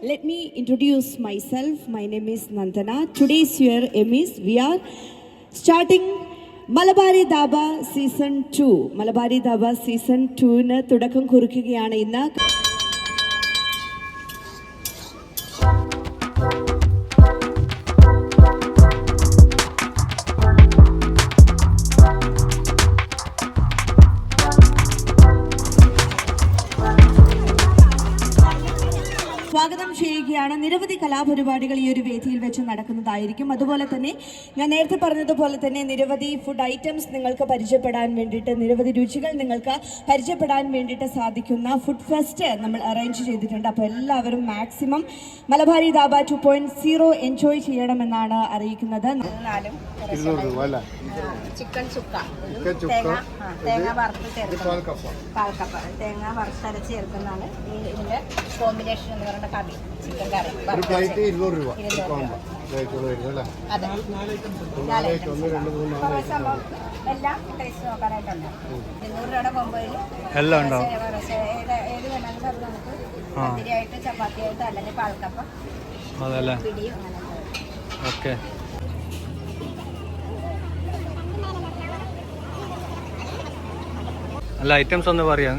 Let me introduce myself. My name is Nandana. Today's year aim is we are starting Malabari Dhaba Season 2. Malabari Dhaba Season 2-ന് തുടക്കം കുറിക്കുകയാണ് ഇന്ന്. സ്വാഗതം ചെയ്യുകയാണ്. നിരവധി കലാപരിപാടികൾ ഈ ഒരു വേദിയിൽ വെച്ച് നടക്കുന്നതായിരിക്കും. അതുപോലെ തന്നെ ഞാൻ നേരത്തെ പറഞ്ഞതുപോലെ തന്നെ നിരവധി ഫുഡ് ഐറ്റംസ് നിങ്ങൾക്ക് പരിചയപ്പെടാൻ വേണ്ടിയിട്ട്, നിരവധി രുചികൾ നിങ്ങൾക്ക് പരിചയപ്പെടാൻ വേണ്ടിയിട്ട് സാധിക്കുന്ന ഫുഡ് ഫെസ്റ്റ് നമ്മൾ അറേഞ്ച് ചെയ്തിട്ടുണ്ട്. അപ്പോൾ എല്ലാവരും മാക്സിമം മലബാരി ധാബ 2.0 എൻജോയ് ചെയ്യണമെന്നാണ് അറിയിക്കുന്നത്. ചിക്കൻ ചുക്ക, തേങ്ങ വറുത്ത് ചേർക്കുന്നത്, തേങ്ങ വറുത്തരച്ച് ചേർക്കുന്നതാണ് ഇതിന്റെ കോമ്പിനേഷൻ എന്ന് പറയുന്ന കറി. ചിക്കൻ കറി അതെ, എല്ലാം ടേസ്റ്റ് നോക്കാനായിട്ടുണ്ട്. 200 രൂപയുടെ കോമ്പോയിൽ എല്ലാം ഉണ്ടാവും. ഏത് വേണമെങ്കിലും അത് നമുക്ക് പത്തിരിയായിട്ട്, ചപ്പാത്തിയായിട്ട്, അല്ലെങ്കിൽ പാൽക്കപ്പം, പിടിയും അങ്ങനെ. ഓക്കെ, അല്ല ഐറ്റംസ് ഒന്ന് പറയാം.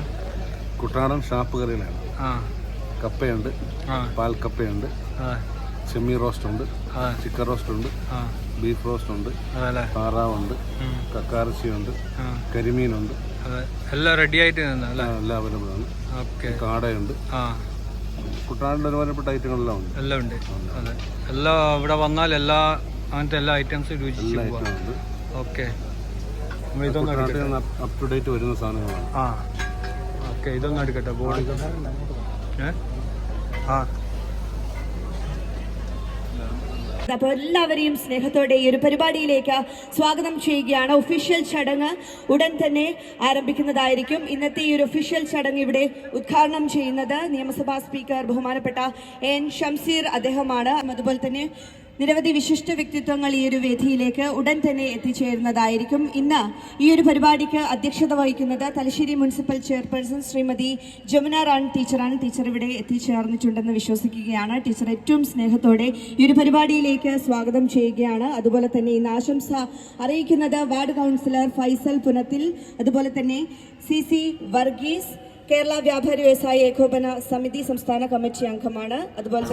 കുട്ടനാടൻ ഷാപ്പ് കറികളാണ്. കപ്പയുണ്ട്, പാൽക്കപ്പയുണ്ട്, ചെമ്മീൻ റോസ്റ്റ് ഉണ്ട്, ചിക്കൻ റോസ്റ്റ് ഉണ്ട്, ബീഫ് റോസ്റ്റ് ഉണ്ട്, താറാവുണ്ട്, കക്കാറച്ചിയുണ്ട്, കരിമീനുണ്ട്. എല്ലാം റെഡി ആയിട്ട് എല്ലാം അവൈലബിൾ ആണ്. കാടയുണ്ട്. കുട്ടനാടിൻ്റെ ഒരുപാട് ഐറ്റങ്ങളെല്ലാം ഉണ്ട്. എല്ലാം ഉണ്ട്. അതെ, എല്ലാം ഇവിടെ വന്നാൽ എല്ലാ അങ്ങനത്തെ എല്ലാ ഐറ്റംസും രുചിച്ച് ഉണ്ട്. ഓക്കെ, അപ് ടു ഡേറ്റ് വരുന്ന സാധനങ്ങളാണ്. ഓക്കെ, ഇതൊന്നും എടുക്കട്ടെ. ബോഡി അപ്പോൾ എല്ലാവരെയും സ്നേഹത്തോടെ ഈ ഒരു പരിപാടിയിലേക്ക് സ്വാഗതം ചെയ്യുകയാണ്. ഒഫീഷ്യൽ ചടങ്ങ് ഉടൻ തന്നെ ആരംഭിക്കുന്നതായിരിക്കും. ഇന്നത്തെ ഈ ഒരു ഒഫീഷ്യൽ ചടങ്ങ് ഇവിടെ ഉദ്ഘാടനം ചെയ്യുന്നത് നിയമസഭാ സ്പീക്കർ ബഹുമാനപ്പെട്ട എൻ ഷംസീർ അദ്ദേഹമാണ്. അതുപോലെ തന്നെ നിരവധി വിശിഷ്ട വ്യക്തിത്വങ്ങൾ ഈ ഒരു വേദിയിലേക്ക് ഉടൻ തന്നെ എത്തിച്ചേരുന്നതായിരിക്കും. ഇന്ന് ഈ ഒരു പരിപാടിക്ക് അധ്യക്ഷത വഹിക്കുന്നത് തലശ്ശേരി മുനിസിപ്പൽ ചെയർപേഴ്സൺ ശ്രീമതി ജമുന റാണി ടീച്ചറാണ്. ടീച്ചർ ഇവിടെ എത്തിച്ചേർന്നിട്ടുണ്ടെന്ന് വിശ്വസിക്കുകയാണ്. ടീച്ചർ ഏറ്റവും സ്നേഹത്തോടെ ഈ ഒരു പരിപാടിയിലേക്ക് സ്വാഗതം ചെയ്യുകയാണ്. അതുപോലെ തന്നെ ഇന്ന് ആശംസ അറിയിക്കുന്നത് വാർഡ് കൗൺസിലർ ഫൈസൽ പുനത്തിൽ, അതുപോലെ തന്നെ CC വർഗീസ്, കേരള വ്യാപാരി വ്യവസായ ഏകോപന സമിതി സംസ്ഥാന കമ്മിറ്റി അംഗമാണ്. അതുപോലെ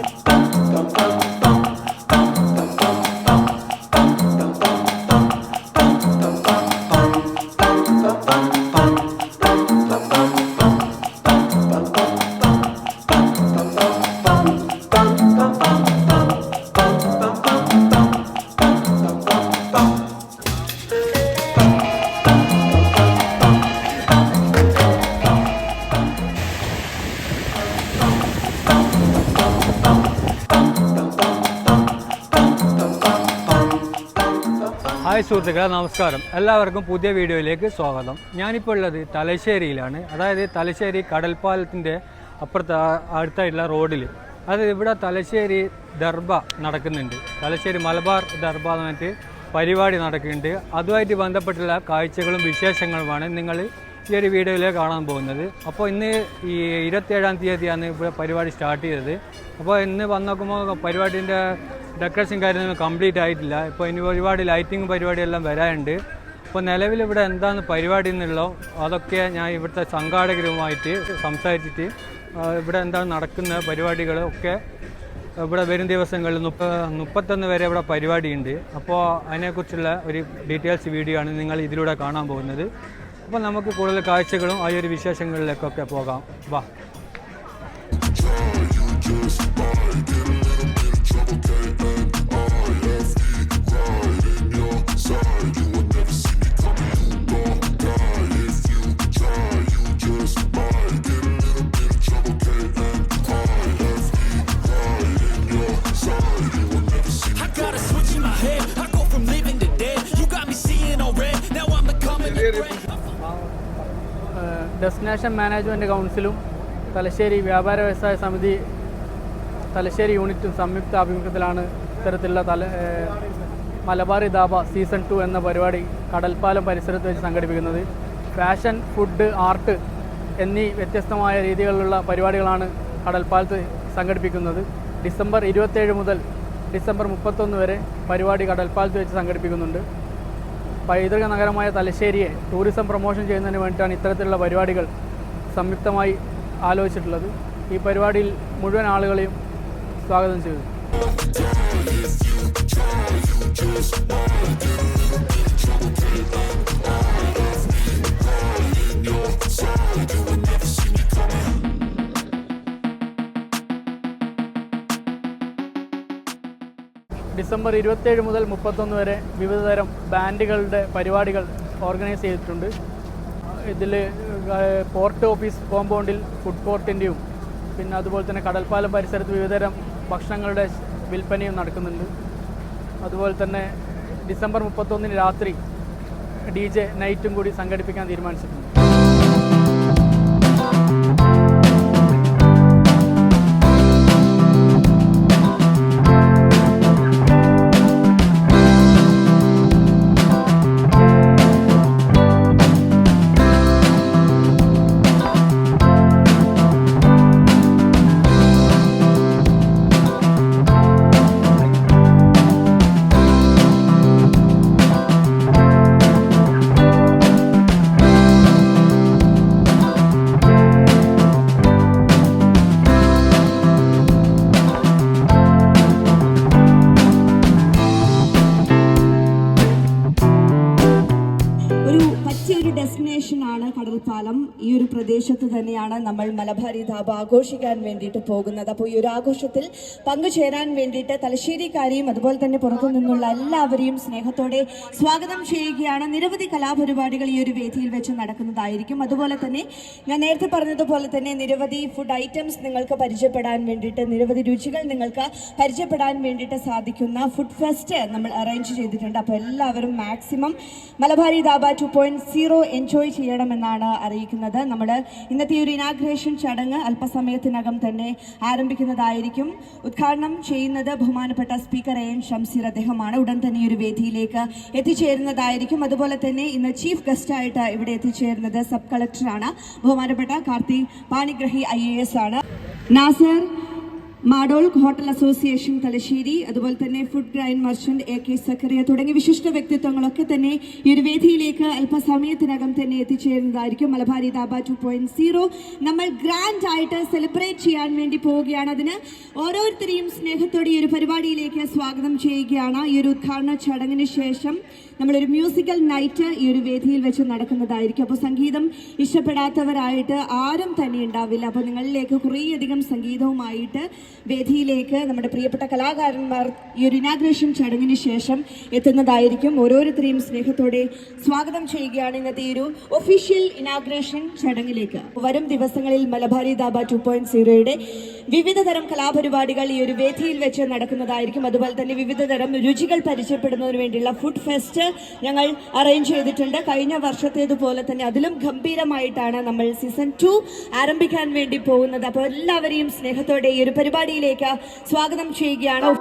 ഹായ് സുഹൃത്തുക്കളെ, നമസ്കാരം. എല്ലാവർക്കും പുതിയ വീഡിയോയിലേക്ക് സ്വാഗതം. ഞാനിപ്പോൾ ഉള്ളത് തലശ്ശേരിയിലാണ്. അതായത് തലശ്ശേരി കടൽപ്പാലത്തിൻ്റെ അപ്പുറത്ത് അടുത്തായിട്ടുള്ള റോഡിൽ. അതായത് ഇവിടെ തലശ്ശേരി ദർബ നടക്കുന്നുണ്ട്. തലശ്ശേരി മലബാർ ദർബ എന്ന് പറഞ്ഞിട്ട് പരിപാടി നടക്കുന്നുണ്ട്. അതുമായിട്ട് ബന്ധപ്പെട്ടുള്ള കാഴ്ചകളും വിശേഷങ്ങളുമാണ് നിങ്ങൾ ഈ ഒരു വീഡിയോയിൽ കാണാൻ പോകുന്നത്. അപ്പോൾ ഇന്ന് ഈ 27-ാം തീയതിയാണ് ഇവിടെ പരിപാടി സ്റ്റാർട്ട് ചെയ്തത്. അപ്പോൾ ഇന്ന് വന്ന് നോക്കുമ്പോൾ പരിപാടിൻ്റെ ഡെക്കറേഷൻ കാര്യങ്ങളൊന്നും കംപ്ലീറ്റ് ആയിട്ടില്ല. ഇപ്പോൾ ഇനി ഒരുപാട് ലൈറ്റിംഗ് പരിപാടിയെല്ലാം വരാനുണ്ട്. അപ്പോൾ നിലവിൽ ഇവിടെ എന്താണ് പരിപാടി എന്നുള്ളോ അതൊക്കെ ഞാൻ ഇവിടുത്തെ സംഘാടകരുമായിട്ട് സംസാരിച്ചിട്ട് ഇവിടെ എന്താണ് നടക്കുന്ന പരിപാടികളൊക്കെ ഇവിടെ വരും ദിവസങ്ങളിൽ 31 വരെ ഇവിടെ പരിപാടിയുണ്ട്. അപ്പോൾ അതിനെക്കുറിച്ചുള്ള ഒരു ഡീറ്റെയിൽസ് വീഡിയോ ആണ് നിങ്ങൾ ഇതിലൂടെ കാണാൻ പോകുന്നത്. അപ്പോൾ നമുക്ക് കൂടുതൽ കാഴ്ചകളും ആ ഒരു വിശേഷങ്ങളിലേക്കൊക്കെ പോകാം. വാ. ഡെസ്റ്റിനേഷൻ മാനേജ്മെൻറ്റ് കൗൺസിലും തലശ്ശേരി വ്യാപാര വ്യവസായ സമിതി തലശ്ശേരി യൂണിറ്റും സംയുക്ത ആഭിമുഖ്യത്തിലാണ് ഇത്തരത്തിലുള്ള മലബാറി ധാബ സീസൺ 2 എന്ന പരിപാടി കടൽപ്പാലം പരിസരത്ത് വെച്ച് സംഘടിപ്പിക്കുന്നത്. ഫാഷൻ, ഫുഡ്, ആർട്ട് എന്നീ വ്യത്യസ്തമായ രീതികളിലുള്ള പരിപാടികളാണ് കടൽപ്പാലത്ത് സംഘടിപ്പിക്കുന്നത്. ഡിസംബർ 27 മുതൽ ഡിസംബർ 31 വരെ പരിപാടി കടൽപ്പാലത്ത് വെച്ച് സംഘടിപ്പിക്കുന്നുണ്ട്. പൈതൃക നഗരമായ തലശ്ശേരിയെ ടൂറിസം പ്രൊമോഷൻ ചെയ്യുന്നതിന് വേണ്ടിയിട്ടാണ് ഇത്തരത്തിലുള്ള പരിപാടികൾ സംയുക്തമായി ആലോചിച്ചിട്ടുള്ളത്. ഈ പരിപാടിയിൽ മുഴുവൻ ആളുകളെയും സ്വാഗതം ചെയ്തു. ഡിസംബർ 27 മുതൽ 31 വരെ വിവിധതരം ബാൻഡുകളുടെ പരിപാടികൾ ഓർഗനൈസ് ചെയ്തിട്ടുണ്ട്. ഇതിൽ പോർട്ട് ഓഫീസ് കോമ്പൗണ്ടിൽ ഫുഡ് കോർട്ടിൻ്റെയും പിന്നെ അതുപോലെ തന്നെ കടൽപ്പാലം പരിസരത്ത് വിവിധതരം ഭക്ഷണങ്ങളുടെ വിൽപ്പനയും നടക്കുന്നുണ്ട്. അതുപോലെ തന്നെ ഡിസംബർ 31 രാത്രി DJ നൈറ്റും കൂടി സംഘടിപ്പിക്കാൻ തീരുമാനിച്ചിട്ടുണ്ട്. ഡെസ്റ്റിനേഷനാണ് കടൽപ്പാലം. ഈ ഒരു പ്രദേശത്ത് തന്നെയാണ് നമ്മൾ മലബാരി ധാബ ആഘോഷിക്കാൻ വേണ്ടിയിട്ട് പോകുന്നത്. അപ്പോൾ ഈ ഒരു ആഘോഷത്തിൽ പങ്കുചേരാൻ വേണ്ടിയിട്ട് തലശ്ശേരിക്കാരെയും അതുപോലെ തന്നെ പുറത്തു നിന്നുള്ള എല്ലാവരെയും സ്നേഹത്തോടെ സ്വാഗതം ചെയ്യുകയാണ്. നിരവധി കലാപരിപാടികൾ ഈ ഒരു വേദിയിൽ വെച്ച് നടക്കുന്നതായിരിക്കും. അതുപോലെ തന്നെ ഞാൻ നേരത്തെ പറഞ്ഞതുപോലെ തന്നെ നിരവധി ഫുഡ് ഐറ്റംസ് നിങ്ങൾക്ക് പരിചയപ്പെടാൻ വേണ്ടിയിട്ട്, നിരവധി രുചികൾ നിങ്ങൾക്ക് പരിചയപ്പെടാൻ വേണ്ടിയിട്ട് സാധിക്കുന്ന ഫുഡ് ഫെസ്റ്റ് നമ്മൾ അറേഞ്ച് ചെയ്തിട്ടുണ്ട്. അപ്പോൾ എല്ലാവരും മാക്സിമം മലബാരി ധാബ 2.0 എൻജോയ് ചെയ്യണമെന്നാണ് അറിയിക്കുന്നത്. നമ്മൾ ഇന്നത്തെ ഒരു ഇനാഗ്രേഷൻ ചടങ്ങ് അല്പസമയത്തിനകം തന്നെ ആരംഭിക്കുന്നതായിരിക്കും. ഉദ്ഘാടനം ചെയ്യുന്നത് ബഹുമാനപ്പെട്ട സ്പീക്കർ AN ഷംസീർ അദ്ദേഹമാണ്. ഉടൻ തന്നെ ഈ ഒരു വേദിയിലേക്ക് എത്തിച്ചേരുന്നതായിരിക്കും. അതുപോലെ തന്നെ ഇന്ന് ചീഫ് ഗസ്റ്റായിട്ട് ഇവിടെ എത്തിച്ചേരുന്നത് സബ് കളക്ടറാണ്, ബഹുമാനപ്പെട്ട കാർത്തി പാണിഗ്രഹി IAS ആണ്. നാസർ മാഡോൾ ഹോട്ടൽ അസോസിയേഷൻ തലശ്ശേരി, അതുപോലെ തന്നെ ഫുഡ് ഗ്രൈൻ മർച്ചന്റ് AK സക്കറിയ തുടങ്ങിയ വിശിഷ്ട വ്യക്തിത്വങ്ങളൊക്കെ തന്നെ ഈ ഒരു വേദിയിലേക്ക് അല്പസമയത്തിനകം തന്നെ എത്തിച്ചേരുന്നതായിരിക്കും. മലബാരി ധാബ 2.0 നമ്മൾ ഗ്രാൻഡ് ആയിട്ട് സെലിബ്രേറ്റ് ചെയ്യാൻ വേണ്ടി പോവുകയാണ്. അതിന് ഓരോരുത്തരെയും സ്നേഹത്തോടെ ഈ ഒരു പരിപാടിയിലേക്ക് സ്വാഗതം ചെയ്യുകയാണ്. ഈ ഒരു ഉദ്ഘാടന ചടങ്ങിന് ശേഷം നമ്മളൊരു മ്യൂസിക്കൽ നൈറ്റ് ഈ ഒരു വേദിയിൽ വെച്ച് നടക്കുന്നതായിരിക്കും. അപ്പോൾ സംഗീതം ഇഷ്ടപ്പെടാത്തവരായിട്ട് ആരും തന്നെ ഉണ്ടാവില്ല. അപ്പോൾ നിങ്ങളിലേക്ക് കുറേയധികം സംഗീതവുമായിട്ട് വേദിയിലേക്ക് നമ്മുടെ പ്രിയപ്പെട്ട കലാകാരന്മാർ ഈ ഒരു ഇനാഗ്രേഷൻ ചടങ്ങിന് ശേഷം എത്തുന്നതായിരിക്കും. ഓരോരുത്തരെയും സ്നേഹത്തോടെ സ്വാഗതം ചെയ്യുകയാണ് ഇന്നത്തെ ഈ ഒരു ഒഫീഷ്യൽ ഇനാഗ്രേഷൻ ചടങ്ങിലേക്ക്. വരും ദിവസങ്ങളിൽ മലബാരി ധാബ 2.0യുടെ വിവിധ തരം കലാപരിപാടികൾ ഈ ഒരു വേദിയിൽ വെച്ച് നടക്കുന്നതായിരിക്കും. അതുപോലെ തന്നെ വിവിധ തരം രുചികൾ പരിചയപ്പെടുന്നതിന് വേണ്ടിയുള്ള ഫുഡ് ഫെസ്റ്റ് ഞങ്ങൾ അറേഞ്ച് ചെയ്തിട്ടുണ്ട്. കഴിഞ്ഞ വർഷത്തേതുപോലെ തന്നെ അതിലും ഗംഭീരമായിട്ടാണ് നമ്മൾ സീസൺ 2 ആരംഭിക്കാൻ വേണ്ടി പോകുന്നത്. അപ്പോൾ എല്ലാവരെയും സ്നേഹത്തോടെ ഈ ഒരു പരിപാടിയിലേക്ക് സ്വാഗതം ചെയ്യുകയാണ്.